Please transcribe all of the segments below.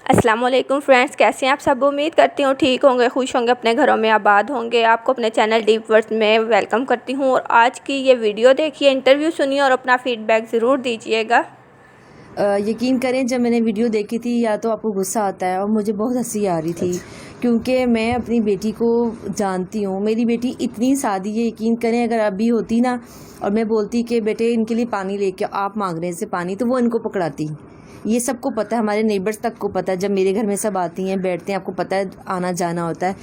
अस्सलाम वालेकुम फ्रेंड्स, कैसे हैं आप सब। उम्मीद करती हूँ ठीक होंगे, खुश होंगे, अपने घरों में आबाद होंगे। आपको अपने चैनल डीप वर्ड्स में वेलकम करती हूँ और आज की ये वीडियो देखिए, इंटरव्यू सुनिए और अपना फीडबैक ज़रूर दीजिएगा। यकीन करें, जब मैंने वीडियो देखी थी या तो आपको गुस्सा आता है और मुझे बहुत हंसी आ रही थी, क्योंकि मैं अपनी बेटी को जानती हूँ। मेरी बेटी इतनी सादी है, यकीन करें अगर अभी होती ना और मैं बोलती कि बेटे इनके लिए पानी लेके आप मांग रहे हैं इससे पानी, तो वो इनको पकड़ाती। ये सबको पता है, हमारे नेबर्स तक को पता है, जब मेरे घर में सब आती हैं बैठते हैं, आपको पता है आना जाना होता है।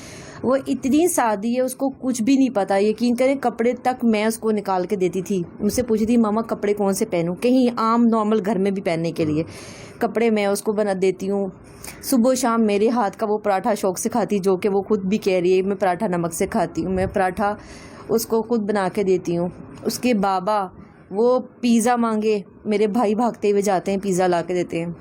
वो इतनी सादी है, उसको कुछ भी नहीं पता। यकीन करें कपड़े तक मैं उसको निकाल के देती थी। मुझसे पूछती थी मामा कपड़े कौन से पहनूं, कहीं आम नॉर्मल घर में भी पहनने के लिए कपड़े मैं उसको बना देती हूँ। सुबह शाम मेरे हाथ का वो पराठा शौक से खाती, जो कि वो खुद भी कह रही है मैं पराठा नमक से खाती हूँ। मैं पराठा उसको खुद बना के देती हूँ। उसके बाबा वो पिज़्ज़ा मांगे, मेरे भाई भागते हुए जाते हैं पिज़्ज़ा ला के देते हैं।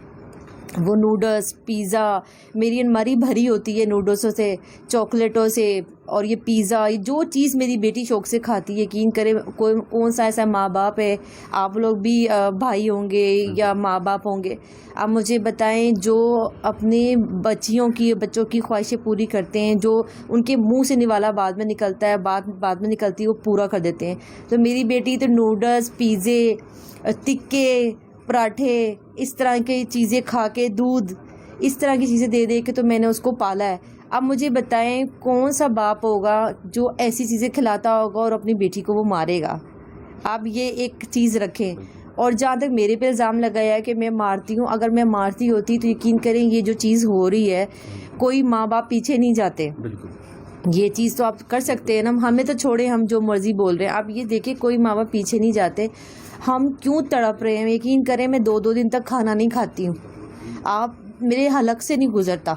वो नूडल्स पिज़्ज़ा, मेरी अलमारी भरी होती है नूडल्सों से, चॉकलेटों से, और ये पिज़्ज़ा, ये जो चीज़ मेरी बेटी शौक से खाती है। यकीन करें कोई कौन सा ऐसा माँ बाप है, आप लोग भी भाई होंगे या माँ बाप होंगे, आप मुझे बताएं, जो अपने बच्चों की ख्वाहिशें पूरी करते हैं, जो उनके मुंह से निवाला बाद में निकलता है, बाद में निकलती है, वो पूरा कर देते हैं। तो मेरी बेटी तो नूडल्स पिज़्ज़े टिक्के पराठे इस तरह की चीज़ें खा के, दूध इस तरह की चीज़ें दे दे के तो मैंने उसको पाला है। अब मुझे बताएं कौन सा बाप होगा जो ऐसी चीज़ें खिलाता होगा और अपनी बेटी को वो मारेगा। आप ये एक चीज़ रखें। और जहाँ तक मेरे पे इल्ज़ाम लगाया है कि मैं मारती हूँ, अगर मैं मारती होती तो यकीन करें ये जो चीज़ हो रही है, कोई माँ बाप पीछे नहीं जाते। ये चीज़ तो आप कर सकते हैं ना, हमें तो छोड़े, हम जो मर्ज़ी बोल रहे हैं। आप ये देखिए कोई माँ बाप पीछे नहीं जाते। हम क्यों तड़प रहे हैं। यकीन करें मैं 2-2 दिन तक खाना नहीं खाती हूँ, आप मेरे हलक से नहीं गुजरता,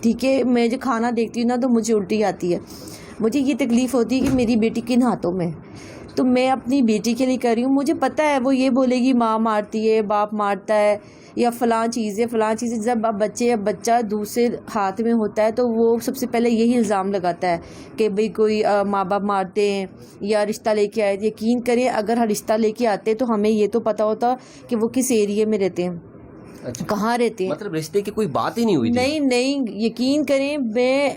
ठीक है। मैं जो खाना देखती हूँ ना तो मुझे उल्टी आती है। मुझे ये तकलीफ़ होती है कि मेरी बेटी किन हाथों में, तो मैं अपनी बेटी के लिए कर रही हूँ। मुझे पता है वो ये बोलेगी माँ मारती है, बाप मारता है, या फ़लाँ चीज़ है। जब बच्चा दूसरे हाथ में होता है तो वो सबसे पहले यही इल्ज़ाम लगाता है कि भाई कोई माँ बाप मारते हैं या रिश्ता लेके आए। यकीन करें अगर रिश्ता लेके आते तो हमें ये तो पता होता कि वो किस एरिया में रहते हैं। अच्छा, कहाँ रहते हैं, मतलब रिश्ते की कोई बात ही नहीं हुई थी? नहीं, यकीन करें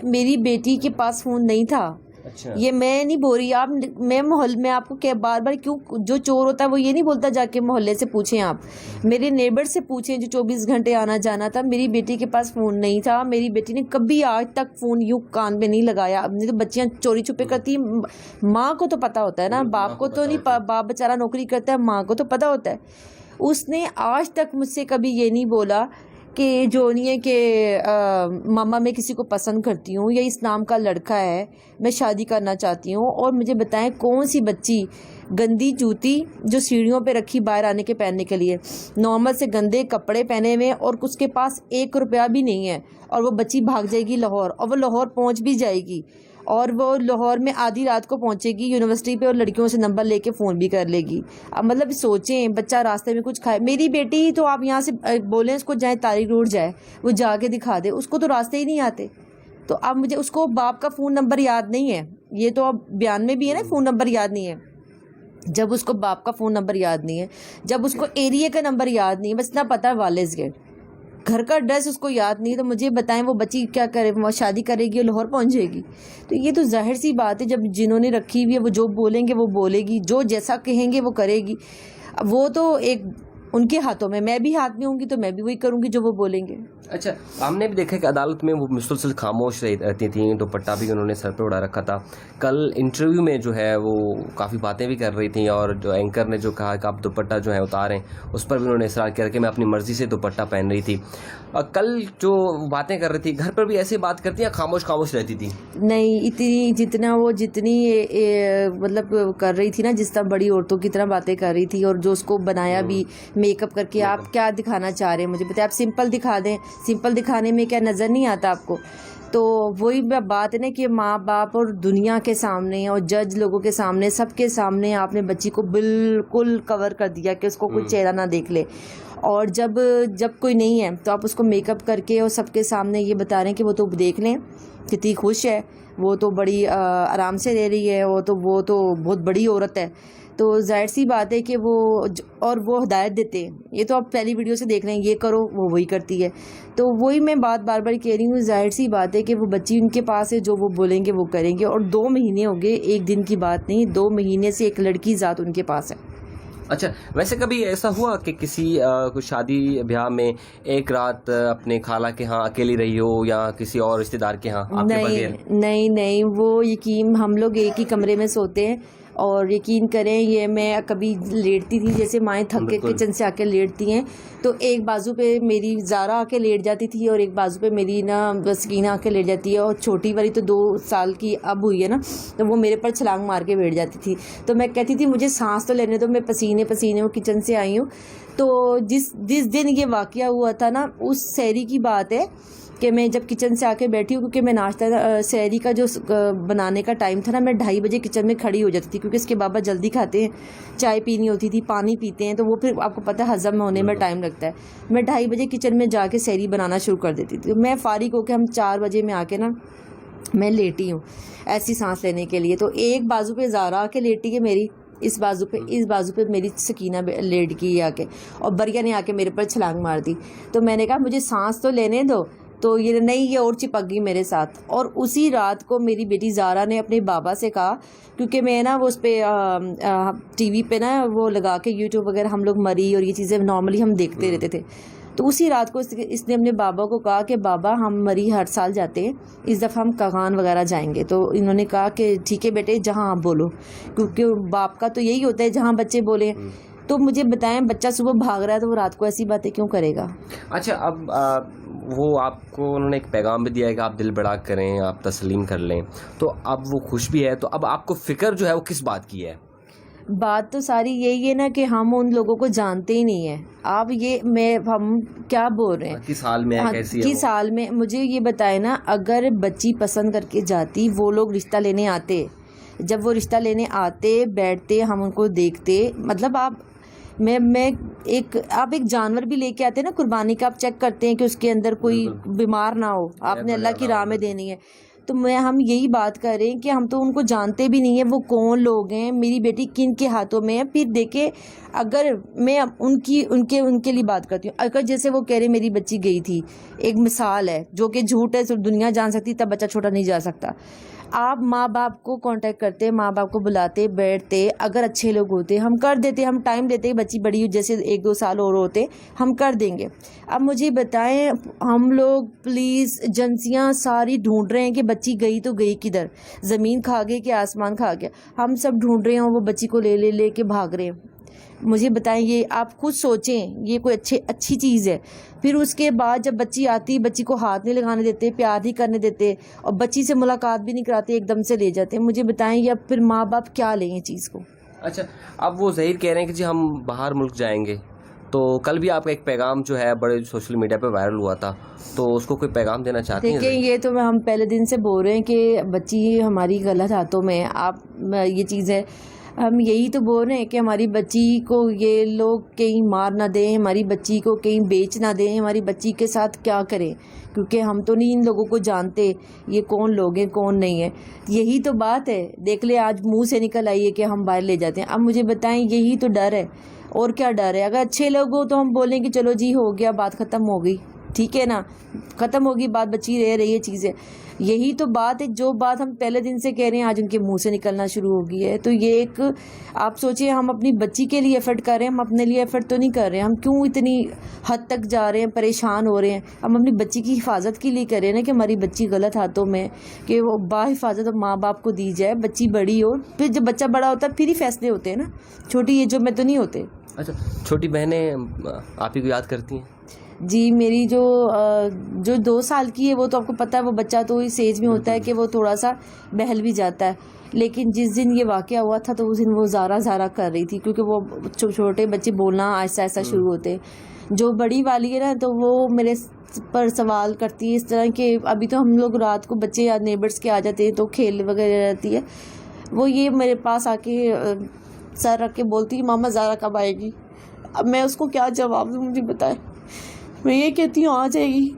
मेरी बेटी के पास फ़ोन नहीं था। अच्छा। ये मैं नहीं बोल रही आप, मैं मोहल्ले में आपको क्या बार बार क्यों, जो चोर होता है वो ये नहीं बोलता जाके मोहल्ले से पूछें, आप मेरे नेबर से पूछें जो 24 घंटे आना जाना था। मेरी बेटी के पास फ़ोन नहीं था। मेरी बेटी ने कभी आज तक फ़ोन यूँ कान में नहीं लगाया। अब नहीं तो बच्चियाँ चोरी छुपे करती, माँ को तो पता होता है ना, बाप को तो नहीं, बाप बेचारा नौकरी करता है, माँ को तो पता होता है। उसने आज तक मुझसे कभी ये नहीं बोला कि जो नहीं है कि मामा मैं किसी को पसंद करती हूँ या इस नाम का लड़का है मैं शादी करना चाहती हूँ। और मुझे बताएं कौन सी बच्ची गंदी जूती जो सीढ़ियों पे रखी बाहर आने के पहनने के लिए, नॉर्मल से गंदे कपड़े पहने हुए और उसके पास 1 रुपया भी नहीं है, और वो बच्ची भाग जाएगी लाहौर, और वो लाहौर पहुँच भी जाएगी, और वो लाहौर में आधी रात को पहुंचेगी यूनिवर्सिटी पे और लड़कियों से नंबर लेके फ़ोन भी कर लेगी। अब मतलब सोचें बच्चा रास्ते में कुछ खाए। मेरी बेटी तो आप यहाँ से बोलें उसको जाए तारिक रोड जाए, वो जाके दिखा दे, उसको तो रास्ते ही नहीं आते। तो अब मुझे उसको बाप का फ़ोन नंबर याद नहीं है, ये तो अब बयान में भी है ना, फ़ोन नंबर याद नहीं है। जब उसको बाप का फ़ोन नंबर याद नहीं है, जब उसको एरिया का नंबर याद नहीं है, बस इतना पता है वालेस गेट, घर का एड्रेस उसको याद नहीं, तो मुझे बताएं वो बच्ची क्या करे, वो शादी करेगी और लाहौर पहुंच जाएगी। तो ये तो जाहिर सी बात है, जब जिन्होंने रखी हुई है वो जो बोलेंगे वो बोलेगी, जो जैसा कहेंगे वो करेगी। अब वो तो एक उनके हाथों में, मैं भी हाथ में होंगी तो मैं भी वही करूँगी जो वो बोलेंगे। अच्छा, हमने भी देखा कि अदालत में वो मुसलसल खामोश रहती थी, दुपट्टा भी उन्होंने सर पे उड़ा रखा था। कल इंटरव्यू में जो है वो काफ़ी बातें भी कर रही थी, और जो एंकर ने जो कहा कि आप दुपट्टा जो है उतारें, उस पर भी उन्होंने इसरार किया कि मैं अपनी मर्ज़ी से दुपट्टा पहन रही थी। और कल जो बातें कर रही थी, घर पर भी ऐसी बात करती या खामोश रहती थी? नहीं, इतनी जितनी मतलब कर रही थी ना, जिस तरह बड़ी औरतों की तरह बातें कर रही थी, और जो उसको बनाया भी मेकअप करके। आप क्या दिखाना चाह रहे हैं मुझे बताइए, आप सिंपल दिखा दें, सिंपल दिखाने में क्या नज़र नहीं आता आपको? तो वही बात है ना कि माँ बाप और दुनिया के सामने और जज लोगों के सामने, सबके सामने आपने बच्ची को बिल्कुल कवर कर दिया कि उसको कोई चेहरा ना देख ले। और जब कोई नहीं है तो आप उसको मेकअप करके और सबके सामने ये बता रहे हैं कि वो तो देख लें कितनी खुश है, वो तो बड़ी आराम से रह रही है, वो तो बहुत बड़ी औरत है। تو ظاہر سی بات ہے کہ اور وہ ہدایت دیتے ہیں. یہ تو آپ پہلی ویڈیو سے دیکھ رہے ہیں, یہ کرو وہ وہی کرتی ہے. تو وہی میں بات بار بار کہہ رہی ہوں, ظاہر سی بات ہے کہ وہ بچی ان کے پاس ہے, جو وہ بولیں گے وہ کریں گے. اور 2 مہینے ہو گئے, ایک دن کی بات نہیں, 2 مہینے سے ایک لڑکی ذات ان کے پاس ہے. اچھا, ویسے کبھی ایسا ہوا کہ کسی کوئی شادی بیاہ میں ایک رات اپنے خالہ کے ہاں اکیلی رہی ہو یا کسی اور رشتہ دار کے ہاں آپ کے بغیر؟ نہیں, وہ یقین, ہم لوگ ایک ہی کمرے میں سوتے ہیں, اور یقین کریں یہ میں کبھی لیٹتی تھی, جیسے مائیں تھک کے کچن سے آ کے لیٹتی ہیں, تو ایک بازو پہ میری زارا آ کے لیٹ جاتی تھی اور ایک بازو پہ میری نا سکینہ آ کے لیٹ جاتی ہے, اور چھوٹی والی تو 2 سال کی اب ہوئی ہے نا, تو وہ میرے پر چھلانگ مار کے بیٹھ جاتی تھی. تو میں کہتی تھی مجھے سانس تو لینے دو, میں پسینے ہوں, کچن سے آئی ہوں. تو جس دن یہ واقعہ ہوا تھا نا, اس سحری کی بات ہے کہ میں جب کچن سے آ کے بیٹھی ہوں, کیونکہ میں ناشتہ سحری کا جو بنانے کا ٹائم تھا نا, میں 2:30 بجے کچن میں کھڑی ہو جاتی تھی, کیونکہ اس کے بابا جلدی کھاتے ہیں, چائے پینی ہوتی تھی, پانی پیتے ہیں, تو وہ پھر آپ کو پتہ ہے ہضم ہونے میں ٹائم لگتا ہے. میں 2:30 بجے کچن میں جا کے سحری بنانا شروع کر دیتی تھی. میں فارغ ہو کے ہم 4 بجے میں آ کے نا میں لیٹی ہوں ایسی سانس لینے کے لیے. تو ایک بازو پہ زارا آ کے لیٹی ہے میری, اس بازو پہ میری سکینہ لیٹ کی آ کے, اور بریا نے آ کے میرے پر چھلانگ مار دی. تو میں نے کہا مجھے سانس تو لینے دو, تو یہ نہیں, یہ اور چپک گئی میرے ساتھ. اور اسی رات کو میری بیٹی زارا نے اپنے بابا سے کہا, کیونکہ میں نا وہ اس پہ ٹی وی پہ نا وہ لگا کے یوٹیوب وغیرہ ہم لوگ مری اور یہ چیزیں نارملی ہم دیکھتے رہتے تھے. تو اسی رات کو اس نے اپنے بابا کو کہا کہ بابا ہم مری ہر سال جاتے ہیں, اس دفعہ ہم کغان وغیرہ جائیں گے. تو انہوں نے کہا کہ ٹھیک ہے بیٹے, جہاں آپ بولو, کیونکہ باپ کا تو یہی ہوتا ہے جہاں بچے بولیں. تو مجھے بتائیں, بچہ صبح بھاگ رہا ہے تو وہ رات کو ایسی باتیں کیوں کرے گا؟ اچھا, اب وہ آپ کو انہوں نے ایک پیغام بھی دیا ہے کہ آپ دل بڑا کریں, آپ تسلیم کر لیں, تو اب وہ خوش بھی ہے, تو اب آپ کو فکر جو ہے وہ کس بات کی ہے؟ بات تو ساری یہی ہے نا کہ ہم ان لوگوں کو جانتے ہی نہیں ہیں. آپ ہم کیا بول رہے ہیں, کس حال میں ہے, کیسی ہے, کس حال میں, مجھے یہ بتائے نا, اگر بچی پسند کر کے جاتی, وہ لوگ رشتہ لینے آتے, جب وہ رشتہ لینے آتے بیٹھتے, ہم ان کو دیکھتے, مطلب آپ ایک جانور بھی لے کے آتے ہیں نا قربانی کا, آپ چیک کرتے ہیں کہ اس کے اندر کوئی بیمار نہ ہو, آپ نے اللہ کی راہ میں دینی ہے. تو ہم یہی بات کر رہے ہیں کہ ہم تو ان کو جانتے بھی نہیں ہیں, وہ کون لوگ ہیں, میری بیٹی کن کے ہاتھوں میں ہے. پھر دیکھیں, اگر میں ان کے لیے بات کرتی ہوں, اگر جیسے وہ کہہ رہے میری بچی گئی تھی, ایک مثال ہے جو کہ جھوٹ ہے, صرف دنیا جان سکتی, تب بچہ چھوٹا نہیں جا سکتا. آپ ماں باپ کو کانٹیکٹ کرتے, ماں باپ کو بلاتے, بیٹھتے, اگر اچھے لوگ ہوتے ہم کر دیتے, ہم ٹائم دیتے, بچی بڑی ہو جیسے 1-2 سال اور ہوتے ہم کر دیں گے. اب مجھے بتائیں, ہم لوگ پولیس ایجنسیاں ساری ڈھونڈ رہے ہیں کہ بچی گئی تو گئی کدھر, زمین کھا گئی کہ آسمان کھا گیا, ہم سب ڈھونڈ رہے ہیں, وہ بچی کو لے کے بھاگ رہے ہیں. مجھے بتائیں, یہ آپ خود سوچیں, یہ کوئی اچھی چیز ہے؟ پھر اس کے بعد جب بچی آتی, بچی کو ہاتھ نہیں لگانے دیتے, پیار نہیں کرنے دیتے, اور بچی سے ملاقات بھی نہیں کراتے, ایک دم سے لے جاتے ہیں. مجھے بتائیں, یہ اب پھر ماں باپ کیا لیں یہ چیز کو؟ اچھا, اب وہ ظہیر کہہ رہے ہیں کہ جی ہم باہر ملک جائیں گے, تو کل بھی آپ کا ایک پیغام جو ہے بڑے سوشل میڈیا پہ وائرل ہوا تھا, تو اس کو کوئی پیغام دینا چاہتے ہیں؟ دیکھیں, یہ تو ہم پہلے دن سے بول رہے ہیں کہ بچی ہماری غلط ہاتھوں میں. آپ یہ چیز ہے, ہم یہی تو بول رہے ہیں کہ ہماری بچی کو یہ لوگ کہیں مار نہ دیں, ہماری بچی کو کہیں بیچ نہ دیں, ہماری بچی کے ساتھ کیا کریں, کیونکہ ہم تو نہیں ان لوگوں کو جانتے, یہ کون لوگ ہیں کون نہیں ہے. یہی تو بات ہے, دیکھ لیں آج منہ سے نکل آئی ہے کہ ہم باہر لے جاتے ہیں. اب مجھے بتائیں, یہی تو ڈر ہے, اور کیا ڈر ہے؟ اگر اچھے لوگ ہو تو ہم بولیں کہ چلو جی ہو گیا, بات ختم ہو گئی, ٹھیک ہے نا, ختم ہوگی بات, بچی رہ رہی ہے چیزیں. یہی تو بات ہے, جو بات ہم پہلے دن سے کہہ رہے ہیں آج ان کے منہ سے نکلنا شروع ہو گئی ہے. تو یہ ایک, آپ سوچیں, ہم اپنی بچی کے لیے ایفرٹ کر رہے ہیں, ہم اپنے لیے ایفرٹ تو نہیں کر رہے ہیں. ہم کیوں اتنی حد تک جا رہے ہیں, پریشان ہو رہے ہیں؟ ہم اپنی بچی کی حفاظت کے لیے کر رہے ہیں نا, کہ ہماری بچی غلط ہاتھوں میں, کہ وہ باحفاظت ماں باپ کو دی جائے, بچی بڑی ہو. پھر جب بچہ بڑا ہوتا ہے پھر ہی فیصلے ہوتے ہیں نا, چھوٹی ایج میں تو نہیں ہوتے. اچھا, چھوٹی بہنیں آپ ہی کو یاد کرتی ہیں؟ جی, میری جو 2 سال کی ہے, وہ تو آپ کو پتہ ہے, وہ بچہ تو اس ایج میں ہوتا ہے کہ وہ تھوڑا سا بہل بھی جاتا ہے. لیکن جس دن یہ واقعہ ہوا تھا تو اس دن وہ زارا کر رہی تھی, کیونکہ وہ چھوٹے بچے بولنا آہستہ شروع ہوتے. جو بڑی والی ہے نا, تو وہ میرے پر سوال کرتی ہے اس طرح کہ ابھی تو ہم لوگ رات کو بچے یا نیبرس کے آ جاتے ہیں تو کھیل وغیرہ رہتی ہے, وہ یہ میرے پاس آ کے سر رکھ کے بولتی ہے ماما زارا کب آئے گی. اب میں اس کو کیا جواب دوں, مجھے بتائے. میں یہ کہتی ہوں آ جائے گی,